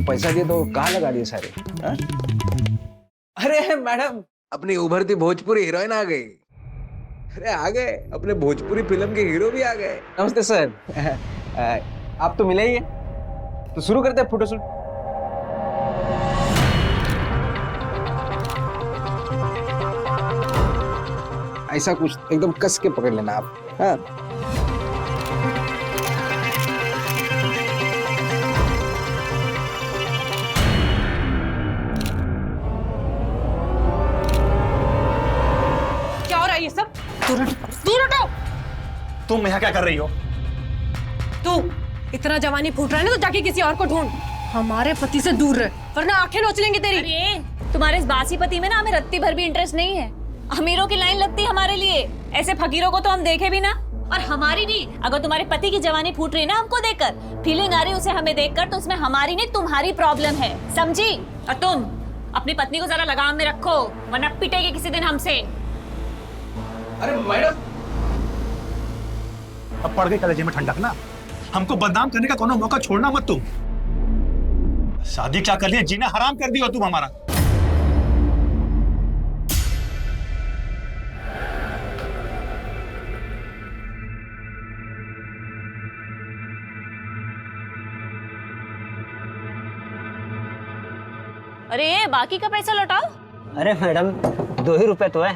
पैसा दिए तो कहाँ लगा दिए सारे? हाँ? अरे मैडम, अपनी उभरती भोजपुरी हीरोइन आ गई। अरे आ गए, अपने भोजपुरी फिल्म के हीरो भी आ गए। नमस्ते सर। आप तो मिले ही हैं, तो शुरू करते हैं फोटोशूट। ऐसा कुछ एकदम कस के पकड़ लेना आप। हाँ, क्या हो रहा है ये सब? दूर हटो। तुम यहाँ क्या कर रही हो? तू इतना जवानी फूट रहा है ना, तो जाके किसी और को ढूंढ। हमारे पति से दूर रह, वरना आंखें नोच लेंगे तेरी। अरे तुम्हारे इस बासी पति में ना हमें रत्ती भर भी इंटरेस्ट नहीं है। अमीरों की लाइन लगती है हमारे लिए, ऐसे फकीरों को तो हम देखे भी ना। और हमारी भी, अगर तुम्हारे पति की जवानी फूट रही है ना हमको देखकर, फीलिंग आ रही है उसे हमें देखकर, तो उसमें हमारी नहीं तुम्हारी प्रॉब्लम है, समझी? और तुम अपनी पत्नी को जरा लगाम में रखो, वरना पिटेगी किसी दिन हमसे। अरे मैडम, अब पड़ गई कलेजे में ठंडक ना। हमको बदनाम करने का कोनो मौका छोड़ना मत तुम। शादी क्या कर लिया, जीना हराम कर दिया तुम हमारा। अरे बाकी का पैसा लौटाओ। अरे मैडम 2 ही रुपए तो है।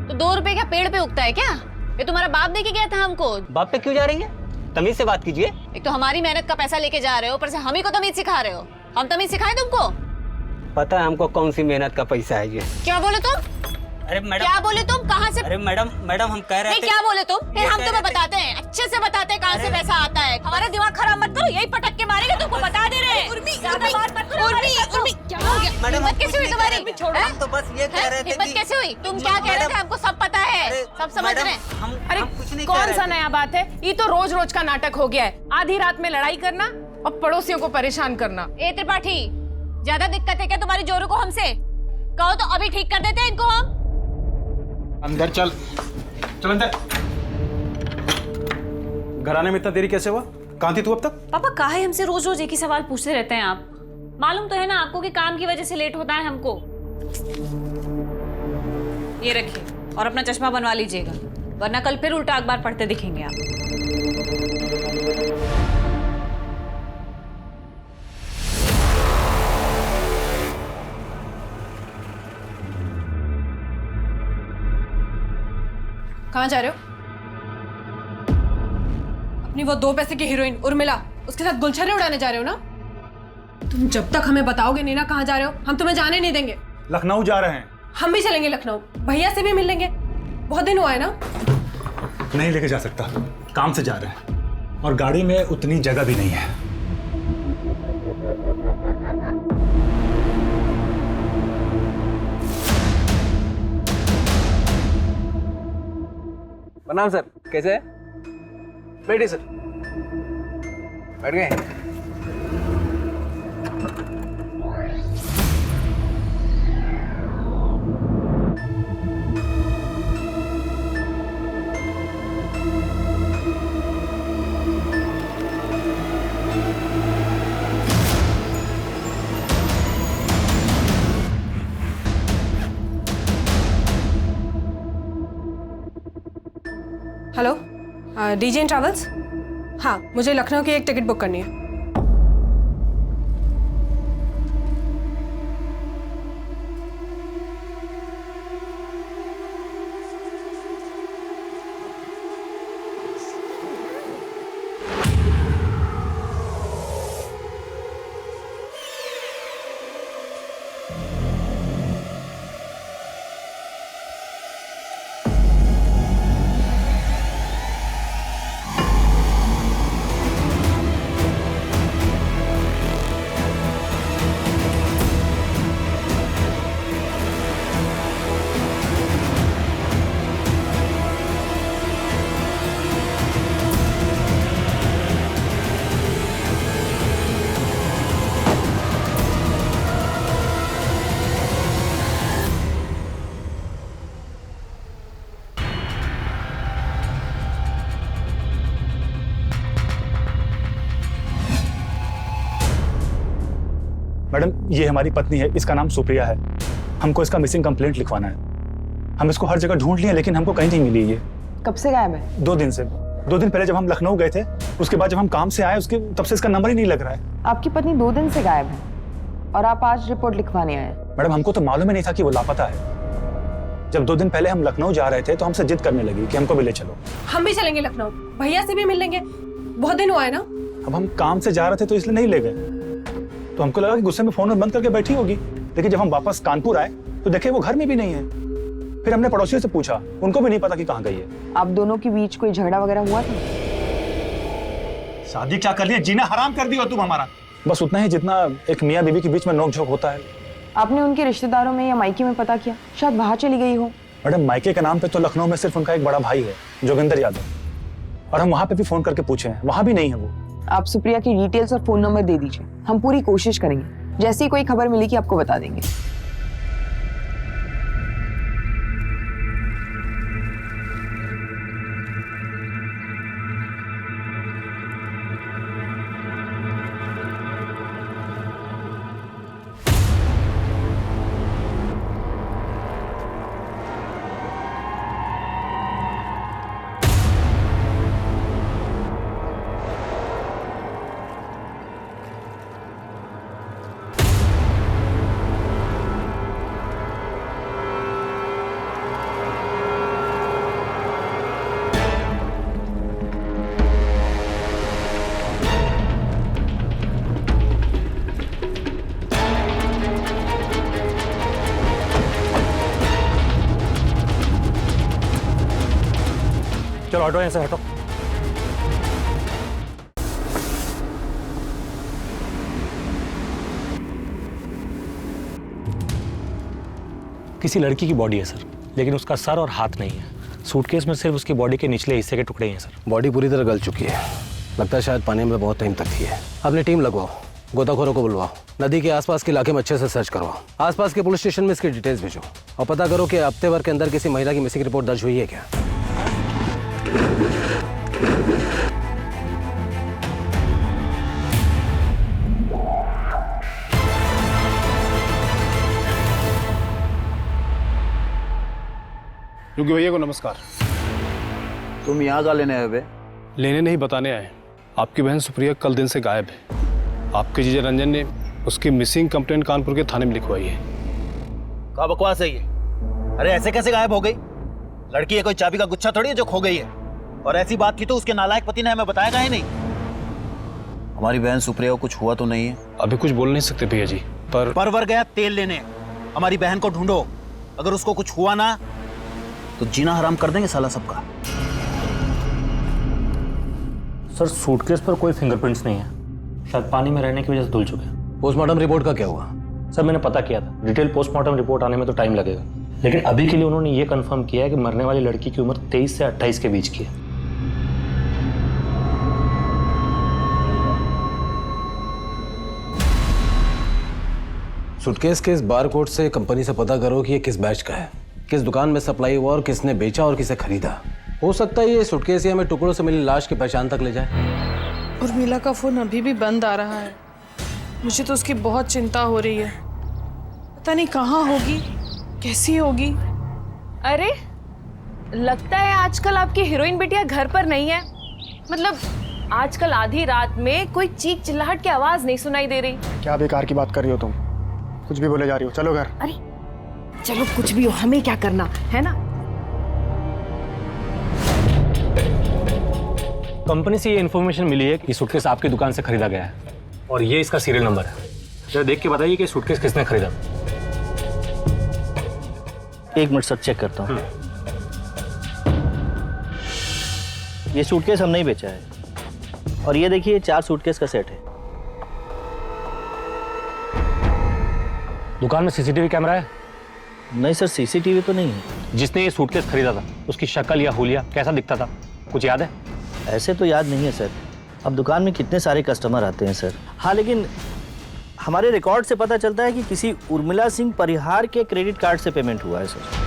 तो 2 रुपए क्या पेड़ पे उगता है क्या? ये तुम्हारा बाप दे के गया था हमको। बाप पे क्यों जा रही है? तमीज से बात कीजिए। एक तो हमारी मेहनत का पैसा लेके जा रहे हो, ऊपर से हम ही को तमीज सिखा रहे हो। हम तमीज सिखाएं तुमको? पता है हमको कौन सी मेहनत का पैसा है ये। क्या बोले तुम? अरे मैडम, क्या बोले तुम? कहाँ से? अरे मैडम हम कह रहे नहीं, थे। क्या बोले तुम? फिर हम कह तुम्हें रहे थे। बताते हैं, अच्छे से बताते हैं कहाँ से पैसा आता है। हमारा दिमाग खराब मत करो, यही पटक के मारेंगे, तुमको बता दे रहे हैं। ज्यादा बात मत करो हमारे साथ। क्या हो गया? मैडम, हिम्मत कैसे हुई तुम्हारी? हम तो बस ये कह रहे थे हिम्मत कि- कैसे हुई? तुम क्या कह रहे थे? हमको सब पता है, सब समझ रहे हैं। अरे कुछ नहीं कह कौन रहे सा थे। नया बात है? ये तो रोज रोज का नाटक हो गया है। आधी रात में लड़ाई करना और पड़ोसियों को परेशान करना। ए त्रिपाठी, ज्यादा दिक्कत है क्या तुम्हारी जोरू को हमसे? कहो तो अभी ठीक कर देते हैं इनको हम। अंदर चल, चल अंदर। घर आने में इतना देरी कैसे हुआ? कहाँ थी तू अब तक? पापा काहे हमसे रोज रोज एक ही सवाल पूछते रहते हैं आप? मालूम तो है ना आपको कि काम की वजह से लेट होता है हमको। ये रखिए और अपना चश्मा बनवा लीजिएगा, वरना कल फिर उल्टा अखबार पढ़ते दिखेंगे आप। कहाँ जा रहे हो? अपनी वो 2 पैसे की हीरोइन उर्मिला, उसके साथ गुलछर्रे उड़ाने जा रहे हो ना? तुम जब तक हमें बताओगे नहीं ना कहाँ जा रहे हो, हम तुम्हें जाने नहीं देंगे। लखनऊ जा रहे हैं। हम भी चलेंगे लखनऊ, भैया से भी मिल लेंगे। बहुत दिन हुआ है ना। नहीं लेके जा सकता, काम से जा रहे हैं और गाड़ी में उतनी जगह भी नहीं है। प्रणाम सर, कैसे है? बैठिए सर। बैठ गए? हेलो, डीजे इन ट्रैवल्स? हाँ, मुझे लखनऊ की एक टिकट बुक करनी है। मैडम, ये हमारी पत्नी है, इसका नाम सुप्रिया है। हमको इसका मिसिंग कंप्लेंट लिखवाना है। हम इसको हर जगह ढूंढ लिए लेकिन हमको कहीं नहीं मिली ये। कब से गायब है? 2 दिन से। 2 दिन पहले जब हम लखनऊ गए थे, उसके बाद जब हम काम से आए उसके तब से इसका नंबर ही नहीं लग रहा है। आपकी पत्नी 2 दिन से गायब है और आप आज रिपोर्ट लिखवाने आए? मैडम, हमको तो मालूम ही नहीं था कि वो लापता है। जब 2 दिन पहले हम लखनऊ जा रहे थे तो हमसे जिद करने लगी कि हमको भी ले चलो। हम भी चलेंगे लखनऊ, भैया से भी मिल लेंगे, बहुत दिन हुआ है ना। अब हम काम से जा रहे थे तो इसलिए नहीं ले गए। तो हमको लगा कि गुस्से में फोन बंद करके बैठी होगी, लेकिन जब हम वापस कानपुर आए तो देखे वो घर में भी नहीं है। फिर हमने पड़ोसियों से पूछा, उनको भी नहीं पता कि कहाँ गई है। आप दोनों के बीच कोई झगड़ा वगैरह हुआ था? शादी क्या कर लिया, जीना हराम कर दिया तुम हमारा। बस उतना ही जितना एक मियाँ बीवी के बीच में नोक-झोंक होता है। आपने उनके रिश्तेदारों में या मायके में पता किया? शायद बाहर चली गई हो। मैडम, मायके के नाम पे तो लखनऊ में सिर्फ उनका एक बड़ा भाई है, जोगिंदर यादव, और हम वहाँ पे भी फोन करके पूछे हैं, वहाँ भी नहीं है वो। आप सुप्रिया की डिटेल्स और फोन नंबर दे दीजिए, हम पूरी कोशिश करेंगे। जैसे ही कोई खबर मिलेगी आपको बता देंगे। चलो हटो, यहाँ से हटो। किसी लड़की की बॉडी है सर, लेकिन उसका सर और हाथ नहीं है। सूटकेस में सिर्फ उसकी बॉडी के निचले हिस्से के टुकड़े हैं सर। बॉडी पूरी तरह गल चुकी है, लगता है शायद पानी में बहुत टाइम तक थी है। अपनी टीम लगवाओ, गोताखोरों को बुलवाओ, नदी के आसपास के इलाके में अच्छे से सर्च करवाओ, आसपास के पुलिस स्टेशन में इसकी डिटेल्स भेजो और पता करो कि हफ्ते भर के अंदर किसी महिला की मिसिंग रिपोर्ट दर्ज हुई है क्या। योगी भैया को नमस्कार। तुम यहाँ का लेने आए बे? लेने नहीं, बताने आए। आपकी बहन सुप्रिया कल दिन से गायब है। आपके जीजा रंजन ने उसकी मिसिंग कंप्लेंट कानपुर के थाने में लिखवाई है। क्या बकवास है ये? अरे ऐसे कैसे गायब हो गई? लड़की है कोई चाबी का गुच्छा थोड़ी है जो खो गई है। और ऐसी बात की तो उसके नालायक पति ने हमें बताया ही नहीं। हमारी बहन सुप्रिया को कुछ हुआ तो नहीं है? अभी कुछ बोल नहीं सकते भैया जी, पर परवर गया तेल लेने। हमारी बहन को ढूंढो, अगर उसको कुछ हुआ ना तो जीना हराम कर देंगे साला सबका। सर सूटकेस पर कोई फिंगरप्रिंट्स नहीं है, शायद पानी में रहने की वजह से धुल चुके हैं। पोस्टमार्टम रिपोर्ट का क्या हुआ? सर मैंने पता किया था, डिटेल पोस्टमार्टम रिपोर्ट आने में तो टाइम लगेगा, लेकिन अभी के लिए उन्होंने ये कंफर्म किया है कि मरने वाली लड़की की उम्र 23 से 28 के बीच की है। सूटकेस के इस बार कोड से कंपनी से पता करो कि ये किस बैच का है, किस दुकान में सप्लाई हुआ और किसने बेचा और किसे खरीदा। हो सकता है ये सूटकेस या हमें टुकड़ों से मिली लाश की पहचान तक ले जाए। उर्मिला का फोन अभी भी बंद आ रहा है। मुझे तो उसकी बहुत चिंता हो रही है, पता नहीं कहाँ होगी, कैसी होगी। अरे लगता है आजकल आपकी हीरोइन बिटिया घर पर नहीं है। मतलब आजकल आधी रात में कोई चीख चिल्लाहट की आवाज नहीं सुनाई दे रही। क्या बेकार की बात कर रही हो तुम? कुछ भी बोले जा रही हो, चलो घर। अरे चलो कुछ भी हो, हमें क्या करना है ना। कंपनी से ये इन्फॉर्मेशन मिली है कि सूटकेस आपकी दुकान से खरीदा गया है और ये इसका सीरियल नंबर है। जरा देख के बताइए कि सूटकेस किसने खरीदा। 1 मिनट सर, चेक करता हूँ। ये सूटकेस हम नहीं बेचा है। और ये देखिए 4 सूटकेस का सेट है। दुकान में सीसीटीवी कैमरा है? नहीं सर, सीसीटीवी तो नहीं है। जिसने ये सूटकेस खरीदा था उसकी शक्ल या हुलिया कैसा दिखता था, कुछ याद है? ऐसे तो याद नहीं है सर। अब दुकान में कितने सारे कस्टमर आते हैं सर। हाँ, लेकिन हमारे रिकॉर्ड से पता चलता है कि किसी उर्मिला सिंह परिहार के क्रेडिट कार्ड से पेमेंट हुआ है सर।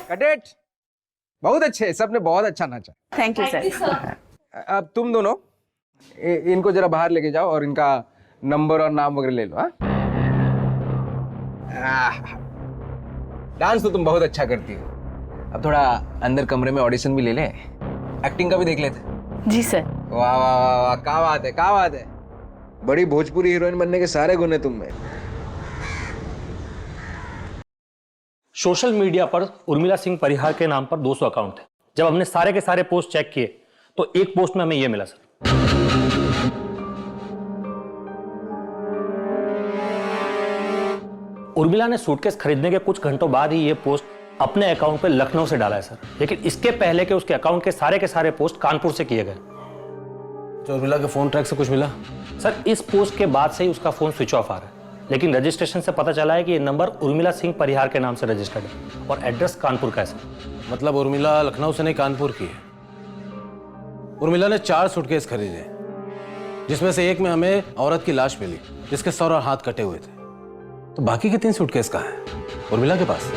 Cut it. बहुत अच्छे, सबने बहुत अच्छा नाचा। Thank you sir. अब तुम दोनों इनको जरा बाहर लेके जाओ और इनका नंबर और नाम वगैरह ले लो। डांस तो तुम बहुत अच्छा करती हो। अब थोड़ा अंदर कमरे में ऑडिशन भी ले ले, एक्टिंग का भी देख लेते। जी सर। वाह वाह वाह वाह, क्या बात है, क्या बात है। बड़ी भोजपुरी हीरोइन बनने के सारे गुण है तुम में। सोशल मीडिया पर उर्मिला सिंह परिहार के नाम पर 200 अकाउंट है। जब हमने सारे के सारे पोस्ट चेक किए तो एक पोस्ट में हमें यह मिला सर। उर्मिला ने सूटकेस खरीदने के कुछ घंटों बाद ही यह पोस्ट अपने अकाउंट पे लखनऊ से डाला है सर, लेकिन इसके पहले के उसके अकाउंट के सारे पोस्ट कानपुर से किए गए। तो उर्मिला के फोन ट्रैक से कुछ मिला? सर इस पोस्ट के बाद से ही उसका फोन स्विच ऑफ आ रहा है, लेकिन रजिस्ट्रेशन से पता चला है कि ये नंबर उर्मिला सिंह परिहार के नाम से रजिस्टर्ड है और एड्रेस कानपुर का है सर। मतलब उर्मिला लखनऊ से नहीं कानपुर की है। उर्मिला ने 4 सूटकेस खरीदे, जिसमें से एक में हमें औरत की लाश मिली जिसके सर और हाथ कटे हुए थे। तो बाकी के 3 सूटकेस कहाँ हैं? उर्मिला के पास।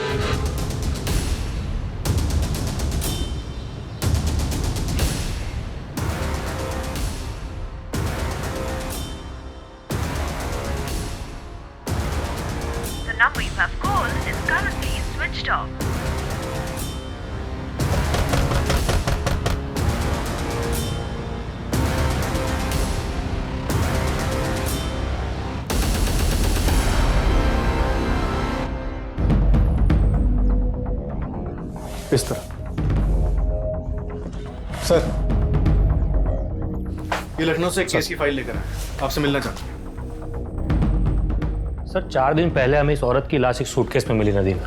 The number you have called is currently switched off. इस तरह। सर, ये लखनऊ से एक केस की फाइल लेकर आए, आपसे मिलना चाहता हूँ। सर 4 दिन पहले हमें इस औरत की लाश एक सूटकेस में मिली नदी में,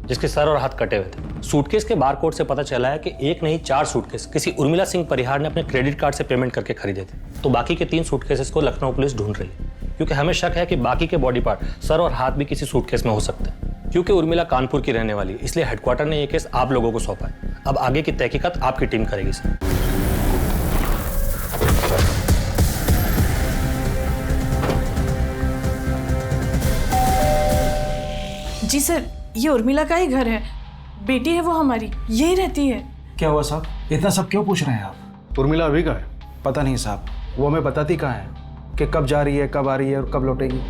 जिसके सर और हाथ कटे हुए थे। सूटकेस के बारकोड से पता चला है कि एक नहीं 4 सूटकेस किसी उर्मिला सिंह परिहार ने अपने क्रेडिट कार्ड से पेमेंट करके खरीदे थे। तो बाकी के 3 सूटकेसेस को लखनऊ पुलिस ढूंढ रही है, क्योंकि हमें शक है कि बाकी के बॉडी पार्ट, सर और हाथ भी किसी सूटकेस में हो सकते हैं। क्योंकि उर्मिला कानपुर की रहने वाली है, इसलिए हेडक्वार्टर ने यह केस आप लोगों को सौंपा है। अब आगे की तहकीकात आपकी टीम करेगी सर। जी सर, ये उर्मिला का ही घर है, बेटी है वो हमारी, यही रहती है। क्या हुआ साहब, इतना सब क्यों पूछ रहे हैं आप? उर्मिला अभी का है? पता नहीं साहब, वो हमें बताती कहाँ है कि कब जा रही है, कब आ रही है और कब लौटेगी।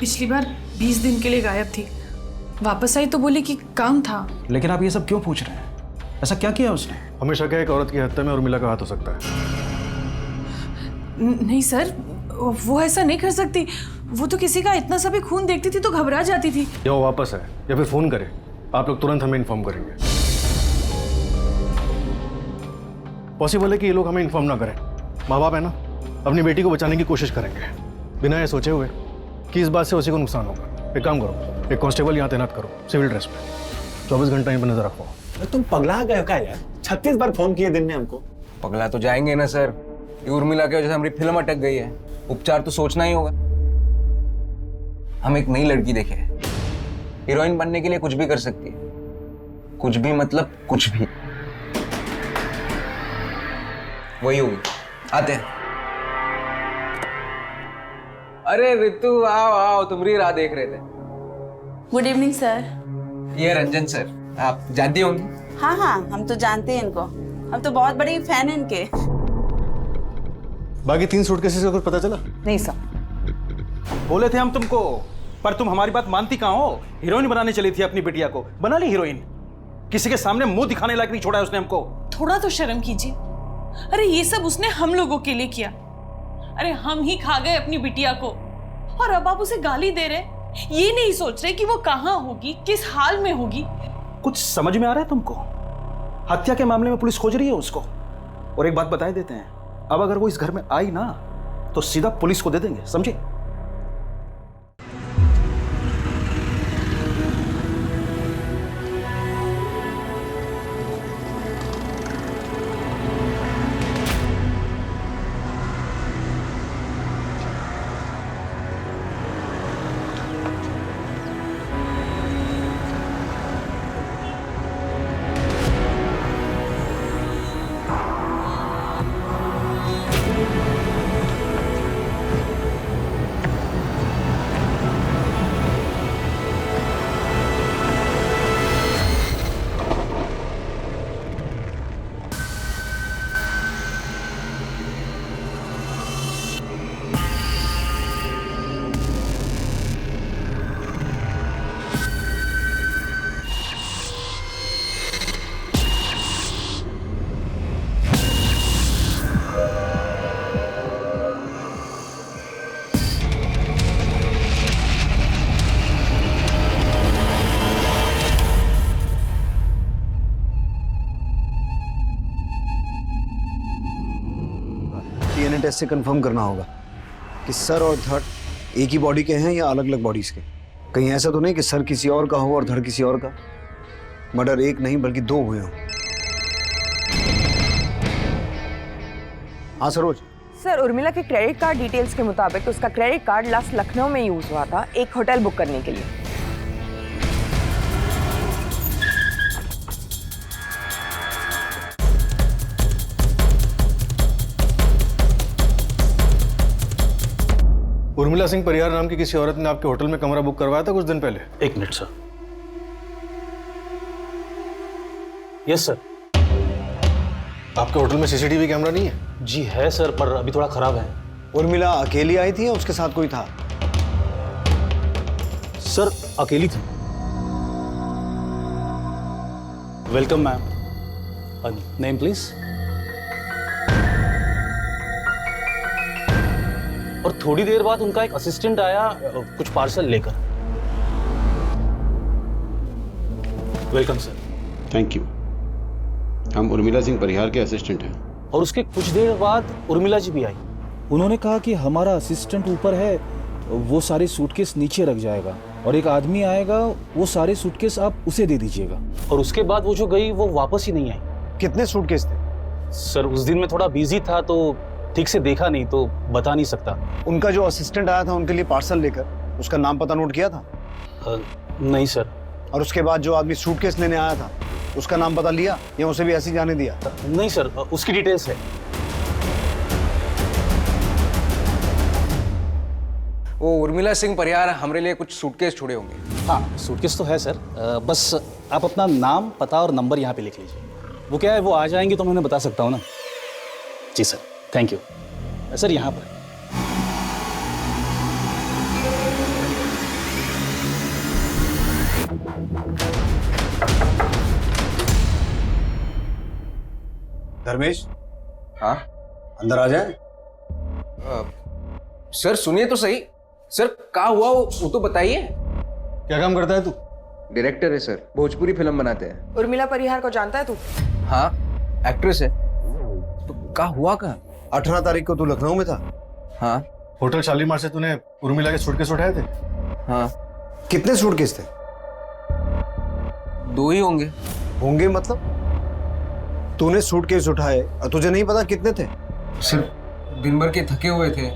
पिछली बार 20 दिन के लिए गायब थी, वापस आई तो बोली कि काम था। लेकिन आप ये सब क्यों पूछ रहे हैं? ऐसा क्या किया उसने? हमेशा क्या एक औरत की हत्या में उर्मिला का हाथ हो सकता है। नहीं सर, वो ऐसा नहीं कर सकती। वो तो किसी का इतना सा भी खून देखती थी तो घबरा जाती थी। या वो वापस है या फिर फोन करे, आप लोग तुरंत हमें इन्फॉर्म करेंगे। पॉसिबल है कि ये लोग हमें इन्फॉर्म ना करें। माँ बाप है ना, अपनी बेटी को बचाने की कोशिश करेंगे बिना ये सोचे हुए कि इस बात से उसी को नुकसान होगा। एक काम करो, एक कांस्टेबल यहाँ तैनात करो सिविल ड्रेस में, 24 घंटा यहीं पर नजर रखो। तुम पगला गए क्या यार? 36 बार फोन किए दिन में हमको। पगला तो जाएंगे ना सर, ये उर्मिला की वजह से हमारी फिल्म अटक गई है, उपचार तो सोचना ही होगा। हम एक नई लड़की देखे, हीरोइन बनने के लिए कुछ भी कर सकती है, कुछ भी मतलब कुछ भी। वही होगी, आते हैं। अरे रितु आओ आओ, तुम्हारी राह देख रहे थे। Good evening sir. ये रंजन सर, आप जानती होंगी। हाँ हाँ, हम तो जानते हैं इनको, हम तो बहुत बड़े फैन हैं इनके। बाकी 3 सूटकेसेस का कुछ पता चला? नहीं सर। बोले थे हम तुमको, पर तुम हमारी बात मानती कहाँ हो? हीरोइन बनाने चली थी अपनी बिटिया को, बना ली हीरोइन। किसी के सामने मुंह दिखाने लायक नहीं छोड़ा है उसने हमको। थोड़ा तो शर्म कीजिए। अरे ये सब उसने हम लोगों के लिए किया। अरे हम ही खा गए अपनी बिटिया को, और अब आप उसे गाली दे रहे, ये नहीं सोच रहे कि वो कहाँ होगी, किस हाल में होगी। कुछ समझ में आ रहा है तुमको? हत्या के मामले में पुलिस खोज रही है उसको। और एक बात बताए देते हैं, अब अगर वो इस घर में आई ना तो सीधा पुलिस को दे देंगे, समझे? टेस्ट से कंफर्म करना होगा कि सर और धड़ एक ही बॉडी के हैं या अलग अलग बॉडीज के। कहीं ऐसा तो नहीं कि सर किसी और का हो और धड़ किसी और का। मर्डर एक नहीं बल्कि 2 हुए हों। हाँ सरोज। सर, उर्मिला के क्रेडिट कार्ड डिटेल्स के मुताबिक उसका क्रेडिट कार्ड लास्ट लखनऊ में यूज हुआ था एक होटल बुक करने के लिए। उर्मिला सिंह परिहार नाम की किसी औरत ने आपके होटल में कमरा बुक करवाया था कुछ दिन पहले? 1 मिनट सर। Yes sir. आपके होटल में सीसीटीवी कैमरा नहीं है? जी है सर, पर अभी थोड़ा खराब है। उर्मिला अकेली आई थी या उसके साथ कोई था? सर अकेली थी। Welcome ma'am. Name please. और थोड़ी देर बाद उनका एक असिस्टेंट आया कुछ पार्सल लेकर। Welcome sir. Thank you. हम उर्मिला सिंह परिहार के असिस्टेंट हैं। और उसके कुछ देर बाद उर्मिला जी भी आई। उन्होंने कहा कि हमारा असिस्टेंट ऊपर है, वो सारे सूटकेस नीचे रख जाएगा और एक आदमी आएगा, वो सारे सूटकेस आप उसे दे दीजिएगा। और उसके बाद वो जो गई वो वापस ही नहीं आई। कितने सूटकेस थे? सर उस दिन मैं थोड़ा बिजी था तो ठीक से देखा नहीं, तो बता नहीं सकता। उनका जो असिस्टेंट आया था उनके लिए पार्सल लेकर, उसका नाम पता नोट किया था? नहीं सर। और उसके बाद जो आदमी सूटकेस लेने आया था उसका नाम पता लिया या उसे भी ऐसे ही जाने दिया? नहीं सर, उसकी डिटेल्स है। वो उर्मिला सिंह परिहार हमारे लिए कुछ सूटकेस छोड़े होंगे। हाँ, सूटकेस तो है सर। बस आप अपना नाम, पता और नंबर यहाँ पे लिख लीजिए। वो क्या है, वो आ जाएंगे तो मैं उन्हें बता सकता हूँ ना। जी सर, थैंक यू। सर यहाँ पर धर्मेश। हाँ अंदर आ जाए। सर सुनिए तो सही। सर क्या हुआ वो तो बताइए। क्या काम करता है तू? डायरेक्टर है सर, भोजपुरी फिल्म बनाते हैं। उर्मिला परिहार को जानता है तू? हाँ, एक्ट्रेस है। तो क्या हुआ क्या? 18 तारीख को तू लखनऊ में था? हाँ। होटल शालीमार से तूने उर्मिला के सूटकेस उठाए थे? हाँ। कितने सूटकेस थे? 2 ही होंगे। होंगे मतलब? तूने सूटकेस उठाए और तुझे नहीं पता कितने थे? सिर्फ दिन भर के थके हुए थे,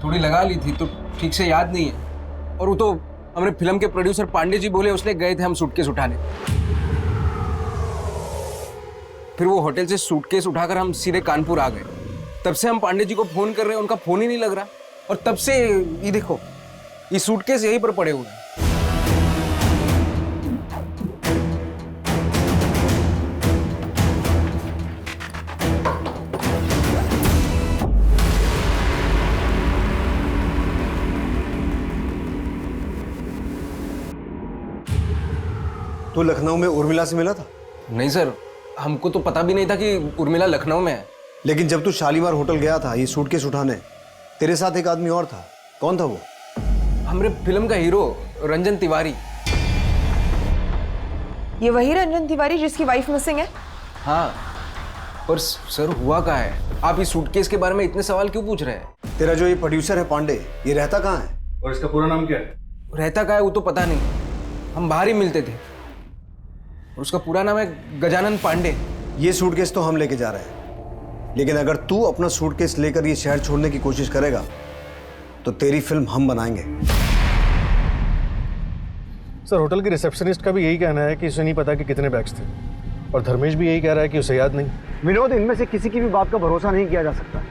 थोड़ी लगा ली थी तो ठीक से याद नहीं है। और वो तो हमारे फिल्म के प्रोड्यूसर पांडे जी बोले, उसने गए थे हम सूटकेस उठाने। फिर वो होटल से सूटकेस उठाकर हम सीधे कानपुर आ गए। तब से हम पांडे जी को फोन कर रहे हैं, उनका फोन ही नहीं लग रहा। और तब से ये देखो, ये सूटकेस यहीं पर पड़े हुए हैं। तू लखनऊ में उर्मिला से मिला था? नहीं सर, हमको तो पता भी नहीं था कि उर्मिला लखनऊ में है। लेकिन जब तू शालीमार होटल गया था ये सूटकेस उठाने, तेरे साथ एक आदमी और था। कौन था वो? हमारे फिल्म का हीरो रंजन तिवारी। ये वही रंजन तिवारी जिसकी वाइफ मिसिंग है? हाँ, पर सर हुआ क्या है? आप इस सूटकेस के बारे में इतने सवाल क्यों पूछ रहे हैं? तेरा जो ये प्रोड्यूसर है पांडे, ये रहता कहाँ है? और इसका पूरा नाम क्या है? रहता कहाँ है वो तो पता नहीं, हम बाहर ही मिलते थे। और उसका पूरा नाम है गजानन पांडे। ये सूटकेस तो हम लेके जा रहे हैं, लेकिन अगर तू अपना सूटकेस लेकर ये शहर छोड़ने की कोशिश करेगा तो तेरी फिल्म हम बनाएंगे। सर होटल के रिसेप्शनिस्ट का भी यही कहना है कि उसे नहीं पता कि कितने बैग्स थे, और धर्मेश भी यही कह रहा है कि उसे याद नहीं। विनोद, इनमें से किसी की भी बात का भरोसा नहीं किया जा सकता।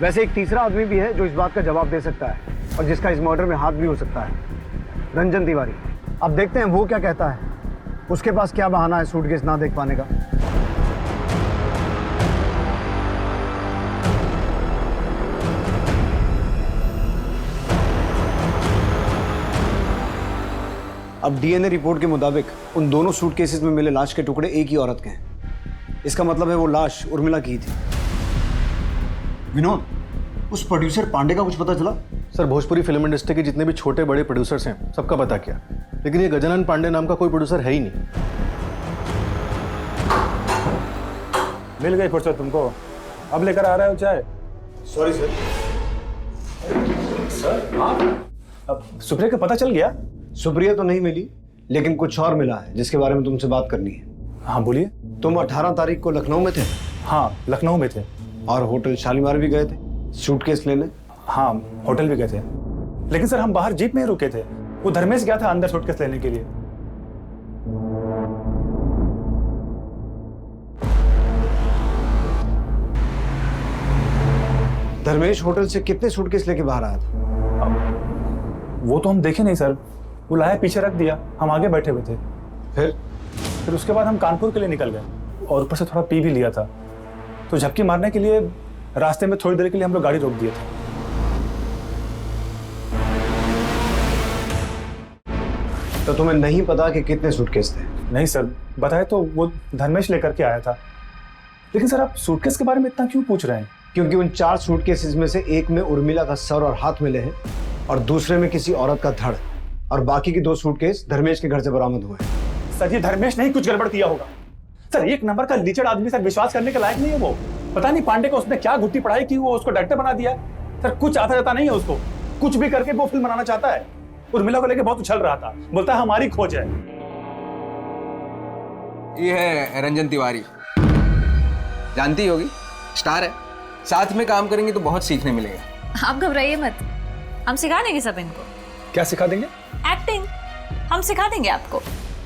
वैसे एक तीसरा आदमी भी है जो इस बात का जवाब दे सकता है और जिसका इस मर्डर में हाथ भी हो सकता है, रंजन तिवारी। अब देखते हैं वो क्या कहता है, उसके पास क्या बहाना है सूटकेस ना देख पाने का। अब डीएनए रिपोर्ट के मुताबिक उन दोनों सूटकेसेस में मिले लाश के टुकड़े एक ही औरत के हैं। इसका मतलब है वो लाश उर्मिला की ही थी। विनोद, उस प्रोड्यूसर पांडे का कुछ पता चला? सर भोजपुरी फिल्म इंडस्ट्री के जितने भी छोटे बड़े प्रोड्यूसर्स हैं सबका पता किया, लेकिन ये गजानन पांडे नाम का कोई प्रोड्यूसर है ही नहीं। मिल गई फुर्सत तुमको? अब लेकर आ रहे हो चाय? Sorry sir. सर आप अब सुप्रिया का पता चल गया? सुप्रिया तो नहीं मिली, लेकिन कुछ और मिला है जिसके बारे में तुमसे बात करनी है। हाँ बोलिए। तुम 18 तारीख को लखनऊ में थे? हाँ लखनऊ में थे। और होटल शालीमार भी गए थे सूटकेस लेने? हाँ होटल भी गए थे, लेकिन सर हम बाहर जीप में ही रुके थे। वो धर्मेश गया था अंदर सूटकेस लेने के लिए। धर्मेश होटल से कितने सूटकेस लेके बाहर आया था? वो तो हम देखे नहीं सर, वो लाया पीछे रख दिया, हम आगे बैठे हुए थे। फिर उसके बाद हम कानपुर के लिए निकल गए और ऊपर से थोड़ा पी भी लिया था, तो झपकी मारने के लिए रास्ते में थोड़ी देर के लिए हम लोग गाड़ी रोक दिए थे। तो तुम्हें नहीं पता कि कितने सूटकेस थे? नहीं सर, बताए तो वो धर्मेश लेकर के आया था। लेकिन सर आप सूटकेस के बारे में इतना क्यों पूछ रहे हैं? क्योंकि उन 4 सूटकेसेस में से एक में उर्मिला का सर और हाथ मिले हैं और दूसरे में किसी औरत का धड़, और बाकी के 2 सूटकेस धर्मेश के घर से बरामद हुए। सर ये धर्मेश नहीं कुछ गड़बड़ किया होगा। सर एक नंबर का लीचड़ आदमी, सर विश्वास करने के लायक नहीं है वो। पता नहीं पांडे को उसने क्या गुट्टी पढ़ाई की वो उसको डायरेक्टर बना दिया। सर कुछ आता जाता नहीं है उसको, कुछ भी करके वो फिल्म बनाना चाहता है। उर्मिला को लेके बहुत उछल रहा था, बोलता है हमारी खोज है। ये है रंजन तिवारी, जानती होगी, स्टार है। साथ में काम करेंगे तो बहुत सीखने मिलेगा। आप घबराइए मत, हम सिखा देंगे सब इनको। क्या सिखा देंगे? एक्टिंग हम सिखा देंगे आपको।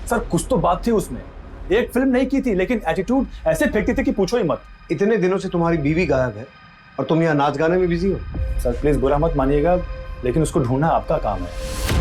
सर कुछ तो बात थी उसमें, एक फिल्म नहीं की थी लेकिन एटीट्यूड ऐसे फेंकते थे कि पूछो ही मत। इतने दिनों से तुम्हारी बीवी गायब है और तुम यहाँ नाच गाने में बिजी हो। सर प्लीज बुरा मत मानिएगा, लेकिन उसको ढूंढना आपका काम है।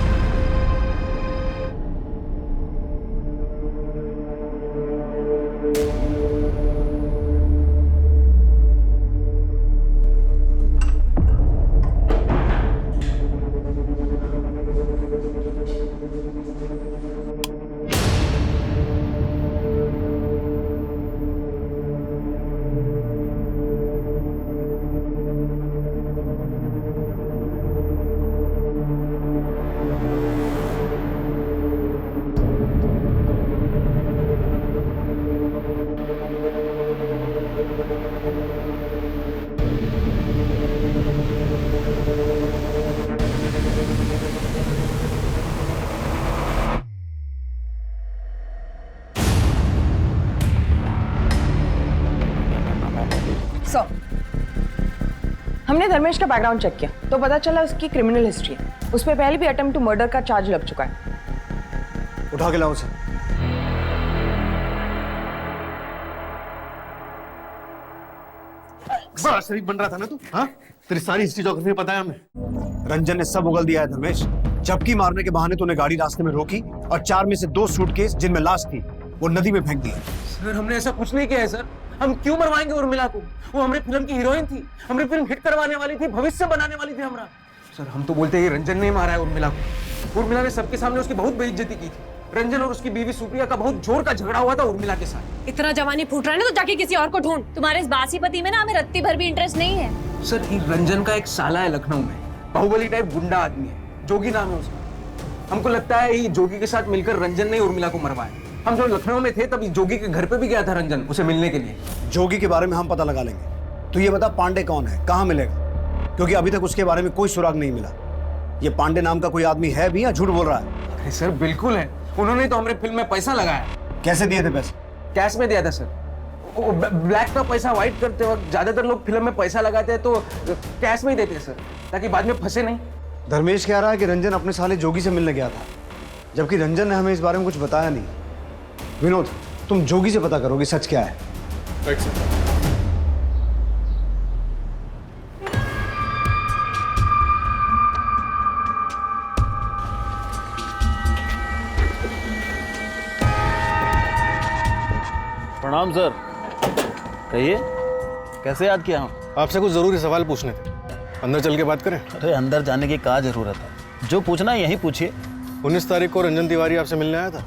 हमने धर्मेश का बैकग्राउंड चेक किया तो पता चला उसकी क्रिमिनल हिस्ट्री है। उस पर पहले भी अटेम्प्ट टू मर्डर का चार्ज लग चुका है। उठा के लाओ उसे। बड़ा शरीफ बन रहा था ना तू? हाँ, तेरी सारी हिस्ट्री ज्योग्राफी पता है हमें। रंजन ने सब उगल दिया है धर्मेश। झपकी मारने के बहाने तूने गाड़ी रास्ते में रोकी और 4 में से 2 सूटकेस जिनमें लाश थी वो नदी में फेंक दी। सर हमने ऐसा कुछ नहीं किया है सर। हम क्यों मरवाएंगे उर्मिला को? वो हमारी फिल्म की हीरोइन थी, हमारी फिल्म हिट करवाने वाली थी, भविष्य बनाने वाली थी हमारा। सर हम तो बोलते हैं रंजन ने मारा है उर्मिला को। उर्मिला ने सबके सामने उसकी बहुत बेइज्जती की थी। रंजन और उसकी बीवी सुप्रिया का बहुत जोर का झगड़ा हुआ था उर्मिला के साथ। इतना जवानी फूट रहा है ना तो जाके किसी और को ढूंढ। तुम्हारे इस बासी पति में ना हमें रत्ती भर भी इंटरेस्ट नहीं है। सर रंजन का एक साला है लखनऊ में, बाहुबली टाइप गुंडा आदमी है, जोगी नाम है उसका। हमको लगता है ये जोगी के साथ मिलकर रंजन ने उर्मिला को मरवाया। हम जब लखनऊ में थे तब जोगी के घर पे भी गया था रंजन उसे मिलने के लिए। जोगी के बारे में हम पता लगा लेंगे। तू ये बता पांडे कौन है, कहाँ मिलेगा? क्योंकि अभी तक उसके बारे में कोई सुराग नहीं मिला। ये पांडे नाम का कोई आदमी है भी या झूठ बोल रहा है? अरे सर बिल्कुल है, उन्होंने तो हमारे फिल्म में पैसा लगाया। कैसे दिए थे पैसे? कैश में दिया था सर। ब्लैक का पैसा व्हाइट करते वक्त ज्यादातर लोग फिल्म में पैसा लगाते हैं तो कैश में ही देते हैं सर, ताकि बाद में फंसे नहीं। धर्मेश कह रहा है कि रंजन अपने साले जोगी से मिलने गया था, जबकि रंजन ने हमें इस बारे में कुछ बताया नहीं। विनोद, तुम जोगी से पता करोगे सच क्या है। प्रणाम सर। कहिए, कैसे याद किया? हम आपसे कुछ जरूरी सवाल पूछने थे, अंदर चल के बात करें? अरे अंदर जाने की क्या जरूरत है, जो पूछना है यही पूछिए। 19 तारीख को रंजन तिवारी आपसे मिलने आया था?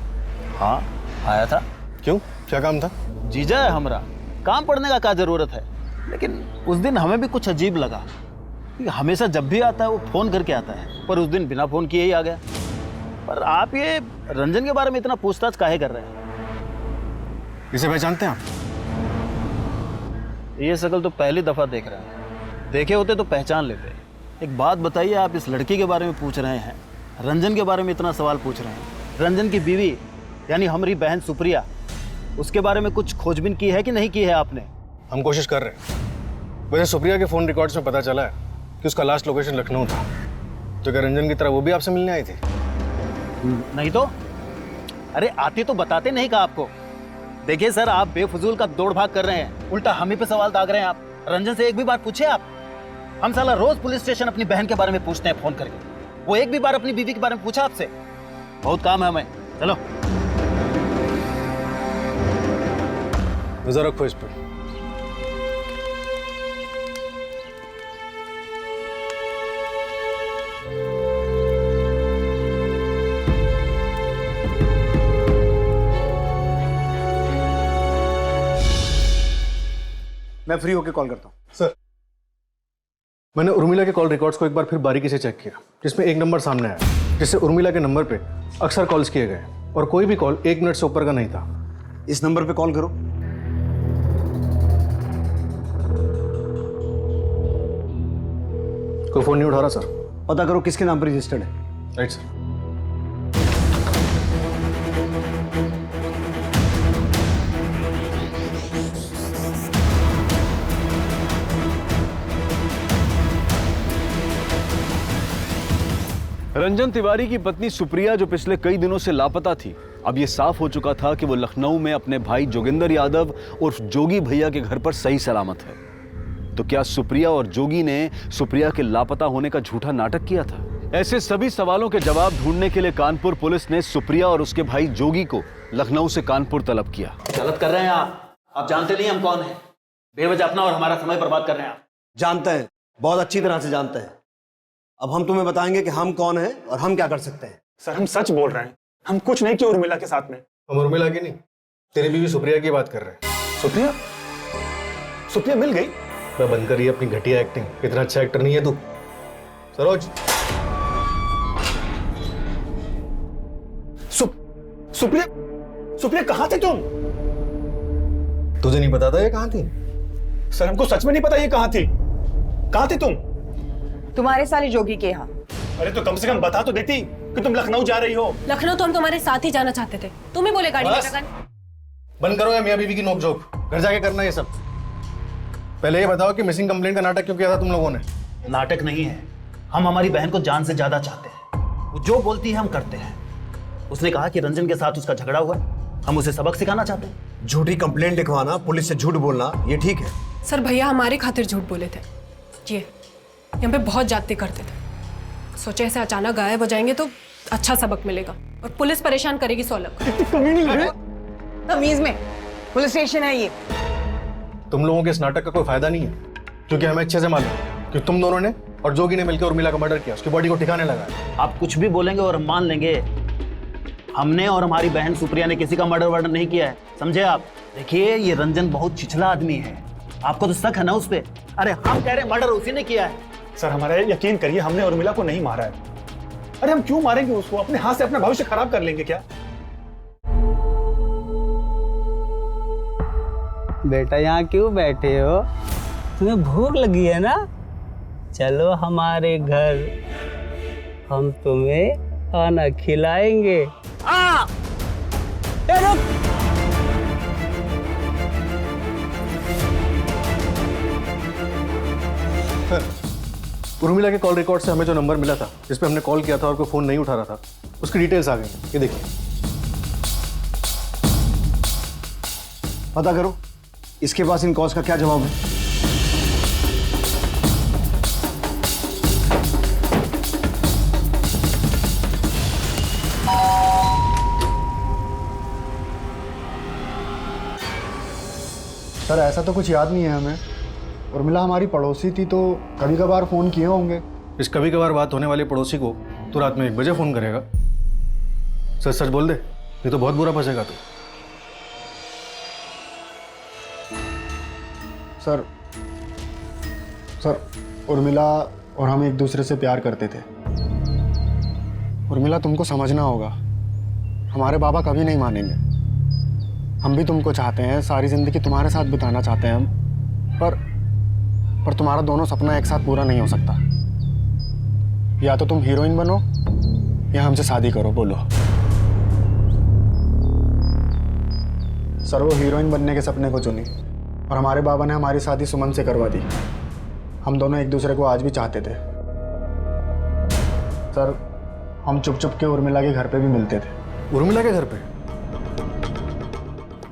हाँ आया था। क्यों, क्या काम था? जीजा है हमारा, काम पड़ने का क्या जरूरत है। लेकिन उस दिन हमें भी कुछ अजीब लगा। हमेशा जब भी आता है वो फोन करके आता है, पर उस दिन बिना फोन किए ही आ गया। पर आप ये रंजन के बारे में इतना पूछताछ काहे कर रहे हैं? इसे पहचानते हैं आप? ये शक्ल तो पहली दफा देख रहे हैं। देखे होते तो पहचान लेते। एक बात बताइए, आप इस लड़की के बारे में पूछ रहे हैं, रंजन के बारे में इतना सवाल पूछ रहे हैं। रंजन की बीवी यानी हमारी बहन सुप्रिया, उसके बारे में कुछ खोजबीन की है कि नहीं की है आपने? हम कोशिश कर रहे हैं। वैसे सुप्रिया के फ़ोन रिकॉर्ड्स में पता चला है कि उसका लास्ट लोकेशन लखनऊ था। तो क्या रंजन की तरह वो भी आपसे मिलने आई थी? नहीं तो? अरे आती तो बताते नहीं कहा आपको। देखिए सर, आप बेफजूल का दौड़ भाग कर रहे हैं, उल्टा हम ही पे सवाल दाग रहे हैं आप। रंजन से एक भी बार पूछे आप? हम साला रोज पुलिस स्टेशन अपनी बहन के बारे में पूछते हैं फोन करके, वो एक भी बार अपनी बीवी के बारे में पूछा आपसे? बहुत काम है हमें, चलो। नजर रखो इस पर। मैं फ्री होके कॉल करता हूँ। सर, मैंने उर्मिला के कॉल रिकॉर्ड्स को एक बार फिर बारीकी से चेक किया, जिसमें एक नंबर सामने आया जिससे उर्मिला के नंबर पे अक्सर कॉल्स किए गए और कोई भी कॉल 1 मिनट से ऊपर का नहीं था। इस नंबर पे कॉल करो। कोई फोन नहीं उठा रहा सर। पता करो किसके नाम पर रजिस्टर्ड है। Right sir. रंजन तिवारी की पत्नी सुप्रिया जो पिछले कई दिनों से लापता थी, अब ये साफ हो चुका था कि वो लखनऊ में अपने भाई जोगिंदर यादव उर्फ जोगी भैया के घर पर सही सलामत है। तो क्या सुप्रिया और जोगी ने सुप्रिया के लापता होने का झूठा नाटक किया था? ऐसे सभी सवालों के जवाब ढूंढने के लिए कानपुर पुलिस ने सुप्रिया और उसके भाई जोगी को लखनऊ से कानपुर तलब किया। गलत कर रहे हैं आप जानते नहीं हम कौन हैं। बेवजह अपना और हमारा समय बर्बाद कर रहे हैं आप। जानते हैं, बहुत अच्छी तरह से जानते हैं। अब हम तुम्हें बताएंगे कि हम कौन हैं और हम क्या कर सकते हैं। सर, हम सच बोल रहे हैं, हम कुछ नहीं किया उर्मिला के साथ में। हम उर्मिला की नहीं, तेरी बीवी सुप्रिया की बात कर रहे हैं। सुप्रिया? सुप्रिया मिल गई? मैं बंद करिए अपनी घटिया एक्टिंग, इतना अच्छा एक्टर नहीं है तू। सरोज, सुप्रिया कहाँ थे तुम? तुझे नहीं पता था ये कहाँ थी? सर, हमको सच में नहीं पता ये कहाँ थी। कहाँ थी तुम? तुम्हारे साले जोगी के यहाँ। अरे तो कम से कम बता तो देती कि तुम लखनऊ जा रही हो। लखनऊ तो हम तुम्हारे साथ ही जाना चाहते थे, तुम्हें बोले गाड़ी लेकर। बंद करो या मियां बीवी की नोकझोंक, घर जाके करना ये सब। पहले ये बताओ कि मिसिंग कंप्लेंट का नाटक क्यों किया था तुम लोगों ने? नाटक नहीं है, हम हमारी बहन को जान से ज्यादा चाहते हैं। वो जो बोलती है हम करते हैं। उसने कहा कि रंजन के साथ उसका झगड़ा हुआ, हम उसे सबक सिखाना चाहते हैं। झूठी कंप्लेंट लिखवाना, पुलिस से झूठ बोलना, ये ठीक है? सर, भैया हमारे खातिर झूठ बोले थे। ये यहाँ पे बहुत जाते करते थे। सोचे ऐसे अचानक गायब हो जाएंगे तो अच्छा सबक मिलेगा और पुलिस परेशान करेगी 100 लोग। तमीज में पुलिस स्टेशन है ये। तुम लोगों के इस नाटक का कोई फायदा नहीं है, क्योंकि हमें अच्छे से मालूम है कि तुम दोनों ने और जोगी ने मिलकर उर्मिला का मर्डर किया, उसकी बॉडी को ठिकाने लगाया। आप कुछ भी बोलेंगे और हम मान लेंगे। हमने और हमारी बहन सुप्रिया ने किसी का मर्डर वर्डर नहीं किया है, समझे आप? देखिए, ये रंजन बहुत छिछला आदमी है, आपको तो शक है ना उस पे? अरे हम कह रहे हैं मर्डर उसी ने किया है। सर, हमारा यकीन करिए, हमने उर्मिला को नहीं मारा है। अरे हम क्यों मारेंगे उसको? अपने हाथ से अपना भविष्य खराब कर लेंगे क्या? बेटा यहाँ क्यों बैठे हो? तुम्हें भूख लगी है ना? चलो हमारे घर, हम तुम्हें खाना खिलाएंगे। उर्मिला के कॉल रिकॉर्ड से हमें जो नंबर मिला था जिस पे हमने कॉल किया था और कोई फोन नहीं उठा रहा था, उसकी डिटेल्स आ गई। ये देखिए, पता करो इसके पास इन कॉल्स का क्या जवाब है। सर, ऐसा तो कुछ याद नहीं है हमें। उर्मिला हमारी पड़ोसी थी तो कभी कभार फ़ोन किए होंगे। इस कभी कभार बात होने वाली पड़ोसी को तो रात में 1 बजे फ़ोन करेगा? सच सच बोल दे, ये तो बहुत बुरा फंसेगा तू। सर, उर्मिला और हम एक दूसरे से प्यार करते थे। उर्मिला, तुमको समझना होगा, हमारे बाबा कभी नहीं मानेंगे। हम भी तुमको चाहते हैं, सारी ज़िंदगी तुम्हारे साथ बिताना चाहते हैं हम, पर तुम्हारा दोनों सपना एक साथ पूरा नहीं हो सकता। या तो तुम हीरोइन बनो या हमसे शादी करो, बोलो। सर वो हीरोइन बनने के सपने को चुनी और हमारे बाबा ने हमारी शादी सुमन से करवा दी। हम दोनों एक दूसरे को आज भी चाहते थे। सर हम चुप चुप के उर्मिला के घर पे भी मिलते थे। उर्मिला के घर पे?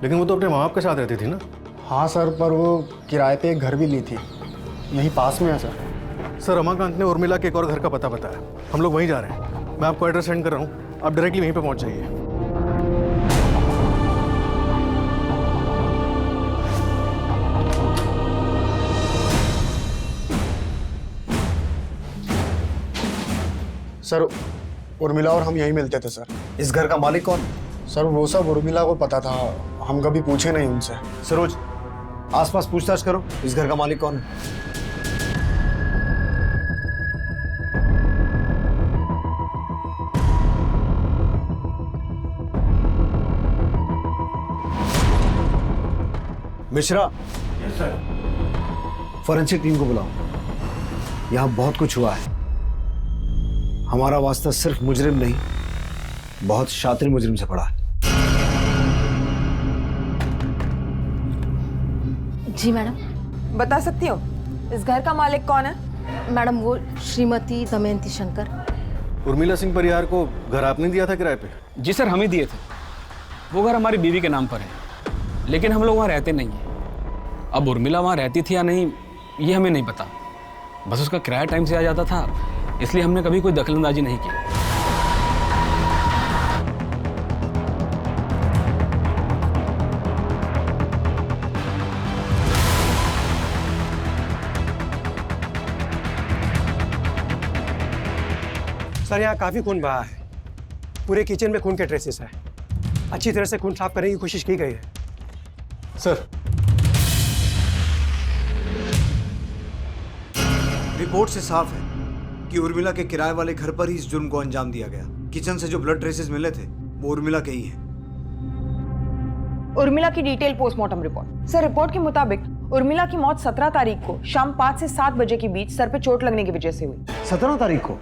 लेकिन वो तो अपने माँ बाप के साथ रहती थी ना। हाँ सर, पर वो किराए पे एक घर भी ली थी, यहीं पास में है सर। सर रमाकांत ने उर्मिला के एक और घर का पता बताया, हम लोग वहीं जा रहे हैं। मैं आपको एड्रेस सेंड कर रहा हूँ, आप डायरेक्टली वहीं पे पहुँच जाइए। सर उर्मिला और हम यहीं मिलते थे सर। इस घर का मालिक कौन? सर वो सब उर्मिला को पता था, हम कभी पूछे नहीं उनसे। सरोज, आसपास पूछताछ करो, इस घर का मालिक कौन है? मिश्रा, फॉरेंसिक टीम को बुलाओ। यहां बहुत कुछ हुआ है। हमारा वास्ता सिर्फ मुजरिम नहीं, बहुत शातिर मुजरिम से पड़ा है। जी मैडम। बता सकती हो इस घर का मालिक कौन है? मैडम वो श्रीमती दमयंती शंकर। उर्मिला सिंह परिहार को घर आपने दिया था किराए पे? जी सर, हम ही दिए थे। वो घर हमारी बीवी के नाम पर है, लेकिन हम लोग वहाँ रहते नहीं हैं। अब उर्मिला वहाँ रहती थी या नहीं ये हमें नहीं पता, बस उसका किराया टाइम से आ जाता था, इसलिए हमने कभी कोई दखलंदाजी नहीं की। सर यहाँ काफी खून बहा है, पूरे किचन में खून के ट्रेसेस हैं। अच्छी तरह से खून साफ करने की कोशिश की गई है। सर रिपोर्ट से साफ है कि उर्मिला के किराए वाले घर पर ही इस जुर्म को अंजाम दिया गया। किचन से जो ब्लड ट्रेसेस मिले थे वो उर्मिला के ही हैं। उर्मिला की detail postmortem report. Sir report के मुताबिक उर्मिला की मौत 17 तारीख को शाम 5 से 7 बजे के बीच सर पे चोट लगने की वजह से हुई। 17 तारीख को?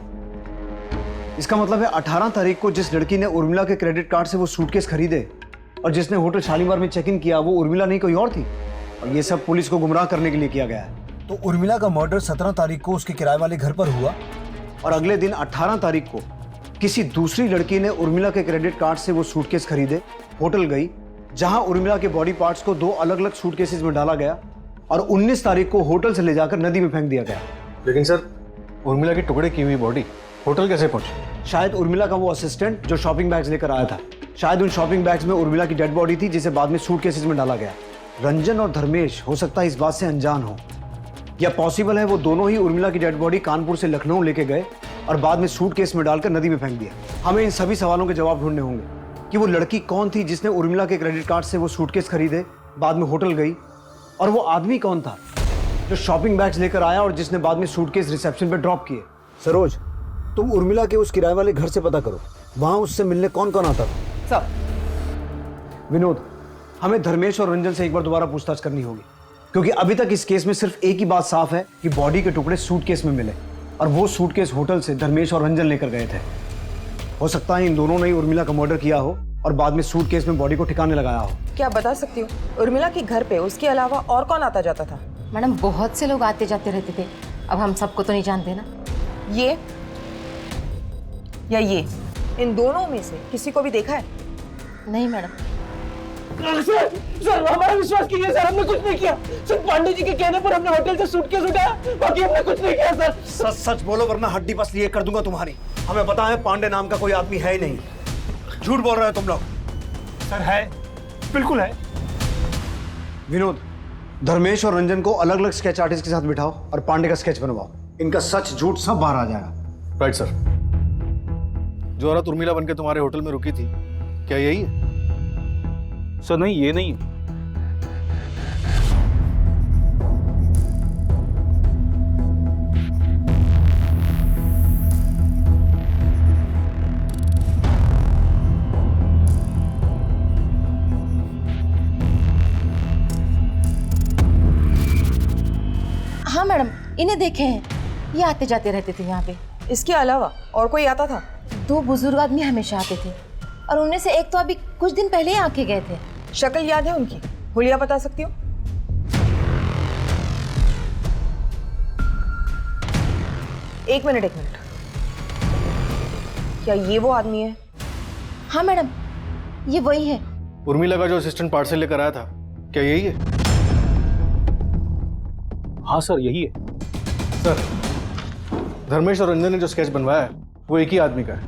इसका मतलब है 18 तारीख को जिस लड़की ने उर्मिला के क्रेडिट कार्ड से वो सूटकेस खरीदे और जिसने होटल शालीमार में चेक इन किया वो उर्मिला नहीं कोई और थी। और ये सब पुलिस को गुमराह करने के लिए किया गया है। तो उर्मिला का मर्डर 17 तारीख को उसके किराए वाले घर पर हुआ और अगले दिन 18 तारीख को किसी दूसरी लड़की ने उर्मिला के क्रेडिट कार्ड से वो सूटकेस खरीदे, होटल गई, जहां उर्मिला के बॉडी पार्ट्स को 2 अलग अलग सूटकेसेस में डाला गया और 19 तारीख को होटल से ले जाकर नदी में फेंक दिया गया। लेकिन सर उर्मिला की टुकड़े की हुई बॉडी होटल कैसे पहुंची? शायद उर्मिला का वो असिस्टेंट जो शॉपिंग बैग्स लेकर आया था, शायद उन शॉपिंग बैग्स में उर्मिला की डेड बॉडी थी जिसे बाद में सूटकेसेस में डाला गया। रंजन और धर्मेश हो सकता है इस बात से अनजान हो, या पॉसिबल है वो दोनों ही उर्मिला की डेड बॉडी कानपुर से लखनऊ लेके गए और बाद में सूटकेस में डालकर नदी में फेंक दिया। हमें इन सभी सवालों के जवाब ढूंढने होंगे कि वो लड़की कौन थी जिसने उर्मिला के क्रेडिट कार्ड से वो सूटकेस खरीदे, बाद में होटल गई, और वो आदमी कौन था जो शॉपिंग बैग्स लेकर आया और जिसने बाद में सूटकेस रिसेप्शन पे ड्रॉप किए। सरोज, तुम उर्मिला के उस किराए वाले घर से पता करो, वहां उससे मिलने कौन कौन आता था। सब। विनोद, हमें धर्मेश और रंजन से एक बार दोबारा पूछताछ करनी होगी, क्योंकि अभी तक इस केस में सिर्फ एक ही बात साफ है कि बॉडी के टुकड़े सूटकेस में मिले और वो सूटकेस होटल से धर्मेश और रंजन लेकर गए थे। हो सकता है इन दोनों ने ही उर्मिला का मर्डर किया हो और बाद में सूटकेस में बॉडी को ठिकाने लगाया हो। क्या आप बता सकती हो उर्मिला के घर पे उसके अलावा और कौन आता जाता था? मैडम बहुत से लोग आते जाते रहते थे, अब हम सबको तो नहीं जानते ना। ये या ये, इन दोनों में से किसी को भी देखा है? नहीं मैडम। सर हमारा विश्वास कीजिए सर, हमने कुछ नहीं किया। सिर्फ पांडे जी के कहने पर हमने होटल से सूटकेस उठाया, बाकी हमने कुछ नहीं किया सर। सच सच बोलो वरना हड्डी पसली ये कर दूंगा तुम्हारी। हमें पता है पांडे नाम का कोई आदमी है ही नहीं। झूठ बोल रहे हो तुम लोग। सर है, बिल्कुल है। विनोद, धर्मेश और रंजन को अलग अलग स्केच आर्टिस्ट के साथ बिठाओ और पांडे का स्केच बनवाओ। इनका सच झूठ सब बाहर आ जाएगा। Right sir. जो औरत उर्मिला बनके तुम्हारे होटल में रुकी थी, क्या यही है? सर नहीं, ये नहीं। हाँ मैडम, इन्हें देखे हैं, ये आते जाते रहते थे यहाँ पे। इसके अलावा और कोई आता था? 2 बुजुर्ग आदमी हमेशा आते थे और उनमें से एक तो अभी कुछ दिन पहले ही आके गए थे। शक्ल याद है उनकी? हुलिया बता सकती हो? एक मिनट। क्या ये वो आदमी है? हाँ मैडम, ये वही है। उर्मिला का जो असिस्टेंट पार्सल लेकर आया था, क्या यही है? हाँ सर, यही है। सर, धर्मेश और रंजन ने जो स्केच बनवाया है वो एक ही आदमी का है।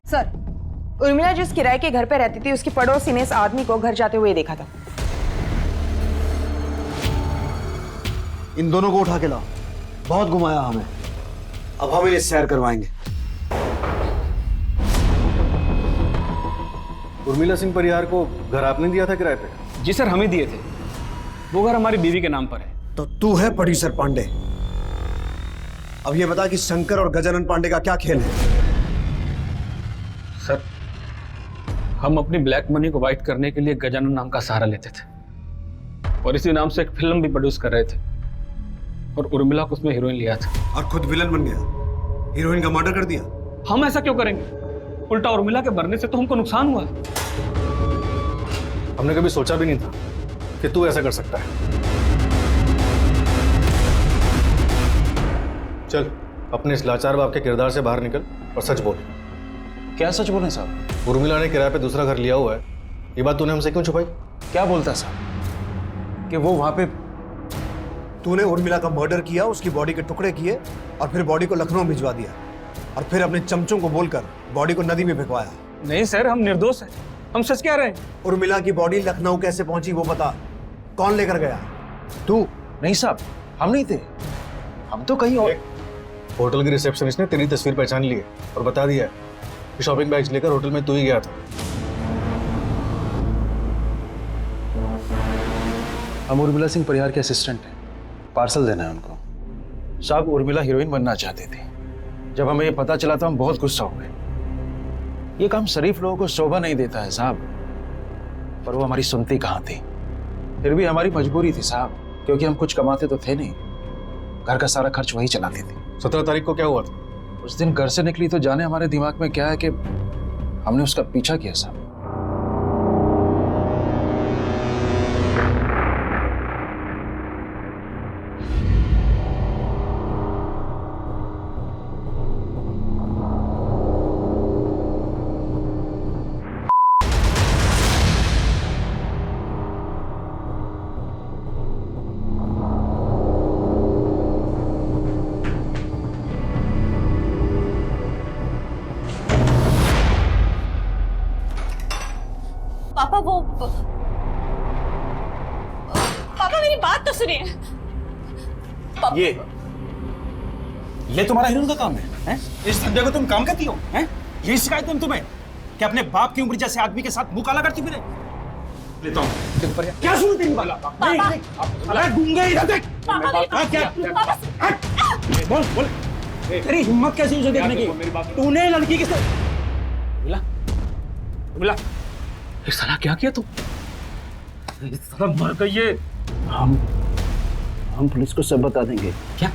सर, उर्मिला जिस किराए के घर पे रहती थी उसकी पड़ोसी ने इस आदमी को घर जाते हुए देखा था। इन दोनों को उठा के लाओ, बहुत घुमाया हमें, अब हम इन्हें सैर करवाएंगे। उर्मिला सिंह परिहार को घर आपने दिया था किराए पे? जी सर, हमें दिए थे। वो घर हमारी बीवी के नाम पर है। तो तू है प्रोड्यूसर पांडे। अब ये बता कि शंकर और गजानन पांडे का क्या खेल है? सर, हम अपनी ब्लैक मनी को वाइट करने के लिए गजानन नाम का सहारा लेते थे और इसी नाम से एक फिल्म भी प्रोड्यूस कर रहे थे और उर्मिला को उसमें हीरोइन लिया था। और खुद विलन बन गया, हीरोइन का मर्डर कर दिया। हम ऐसा क्यों करेंगे? उल्टा उर्मिला के मरने से तो हमको नुकसान हुआ। हमने कभी सोचा भी नहीं था कि तू ऐसा कर सकता है। चल, अपने इस लाचार बाप के किरदार से बाहर निकल और सच बोल। क्या सच बोले साहब? उर्मिला ने किराए पे दूसरा घर लिया हुआ है, ये बात तूने हमसे क्यों छुपाई? क्या बोलता साहब कि वो वहां पे? तूने उर्मिला का मर्डर किया, उसकी बॉडी के टुकड़े किए और फिर बॉडी को लखनऊ भिजवा दिया और फिर अपने चमचों को बोलकर बॉडी को नदी में फेंकवाया। नहीं सर, हम निर्दोष हैं, हम सच कह रहे हैं। उर्मिला की बॉडी लखनऊ कैसे पहुंची वो बता, कौन लेकर गया? तू? नहीं साहब, हम नहीं थे, हम तो कहीं और। होटल के रिसेप्शनिस्ट ने तेरी तस्वीर पहचान ली है और बता दिया है कि शॉपिंग बैग्स लेकर होटल में तू ही गया था। हम उर्मिला सिंह परिहार के असिस्टेंट हैं, पार्सल देना है उनको। साहब, उर्मिला हीरोइन बनना चाहती थी। जब हमें ये पता चला तो हम बहुत गुस्सा हो गए। ये काम शरीफ लोगों को शोभा नहीं देता है साहब, पर वो हमारी सुनती कहाँ थी। फिर भी हमारी मजबूरी थी साहब, क्योंकि हम कुछ कमाते तो थे नहीं, घर का सारा खर्च वही चलाती थी। 17 तारीख को क्या हुआ था? उस दिन घर से निकली तो जाने हमारे दिमाग में क्या है कि हमने उसका पीछा किया साहब। पापा पापा मेरी बात तो सुनिए। ये तुम्हारा हीरोइन का काम है, हैं? इस धंधे को तुम काम करती हो, हैं? यही शिकायत है तुम्हें कि अपने बाप की उम्र जैसे आदमी के साथ मुंह काला करती फिरे? लेता हूँ। क्या सुनो तेरी बात? अरे गूंगे इधर देख। क्या? बोल। तेरी हिम्मत कैसी उसे देखने की? तूने लड़की के साथ उर्मिला, ये साला क्या किया तू? ये साला मर गई है। हम पुलिस को सब बता देंगे। क्या?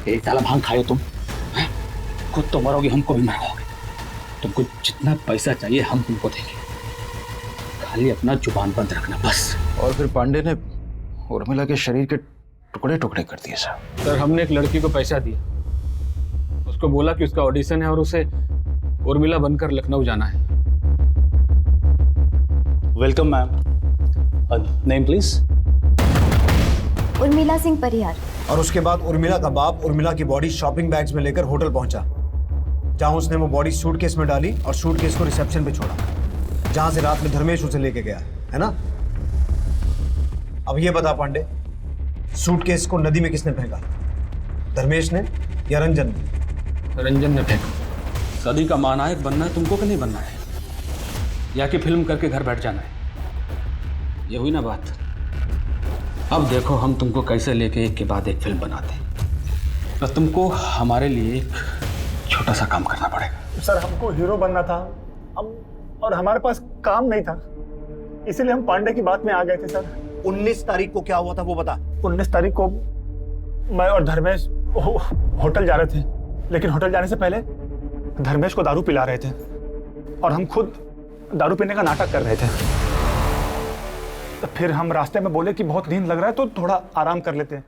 एक साला भांग खाए तुम, हैं? खुद तो मरोगे, हमको भी मरवाओगे। तुमको जितना पैसा चाहिए हम तुमको देंगे, खाली अपना जुबान बंद रखना बस। और फिर पांडे ने उर्मिला के शरीर के टुकड़े टुकड़े कर दिए साहब। सर, हमने एक लड़की को पैसा दिया, उसको बोला कि उसका ऑडिशन है और उसे उर्मिला बनकर लखनऊ जाना है। Welcome ma'am. Name please? Urmila Singh Parihar. और उसके बाद उर्मिला का बाप उर्मिला की बॉडी शॉपिंग बैग्स में लेकर होटल पहुंचा, जहां उसने वो बॉडी सूटकेस में डाली और सूटकेस को रिसेप्शन पे छोड़ा, जहां से रात में धर्मेश उसे लेके गया, है ना? अब ये बता पांडे, सूटकेस को नदी में किसने फेंका? धर्मेश ने या रंजन ने? रंजन ने फेंका। सदी का महानायक बनना है तुमको कि नहीं बनना है, या कि फिल्म करके घर बैठ जाना है? ये हुई ना बात। अब देखो हम तुमको कैसे लेके एक के बाद एक फिल्म बनाते हैं। तो तुमको हमारे लिए एक छोटा सा काम करना पड़ेगा। सर, हमको हीरो बनना था, और हमारे पास काम नहीं था, इसीलिए हम पांडे की बात में आ गए थे सर। 19 तारीख को क्या हुआ था वो बता। 19 तारीख को मैं और धर्मेश होटल जा रहे थे, लेकिन होटल जाने से पहले धर्मेश को दारू पिला रहे थे और हम खुद दारू पीने का नाटक कर रहे थे। तो फिर हम रास्ते में बोले कि बहुत नींद लग रहा है तो थोड़ा आराम कर लेते हैं।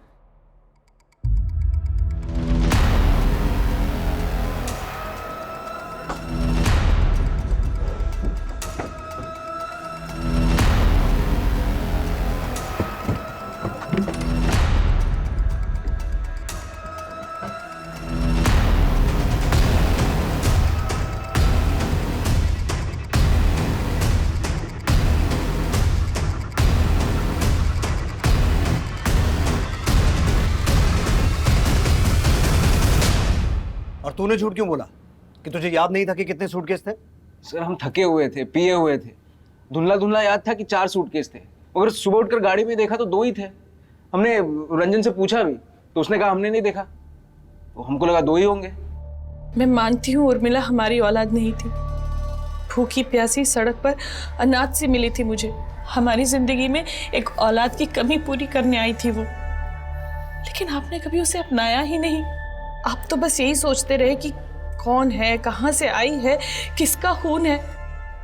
और तूने झूठ क्यों बोला कि तुझे याद नहीं था कि कितने सूटकेस थे? सर हम थके हुए थे, पिए हुए थे, धुंधला धुंधला याद था कि 4 सूटकेस थे, मगर सुबह उठकर गाड़ी में देखा तो 2 ही थे। हमने रंजन से पूछा भी तो उसने कहा हमने नहीं देखा, तो हमको लगा 2 ही होंगे। मैं मानती हूँ उर्मिला हमारी औलाद नहीं थी, भूखी प्यासी सड़क पर अनाथ से मिली थी मुझे। हमारी जिंदगी में एक औलाद की कमी पूरी करने आई थी वो, लेकिन आपने कभी उसे अपनाया ही नहीं। आप तो बस यही सोचते रहे कि कौन है, कहाँ से आई है, किसका खून है।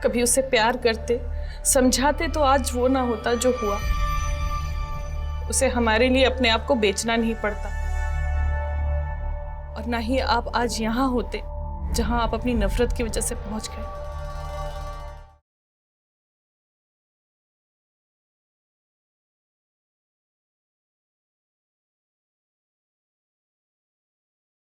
कभी उसे प्यार करते, समझाते तो आज वो ना होता जो हुआ। उसे हमारे लिए अपने आप को बेचना नहीं पड़ता, और ना ही आप आज यहाँ होते जहाँ आप अपनी नफरत की वजह से पहुंच गए।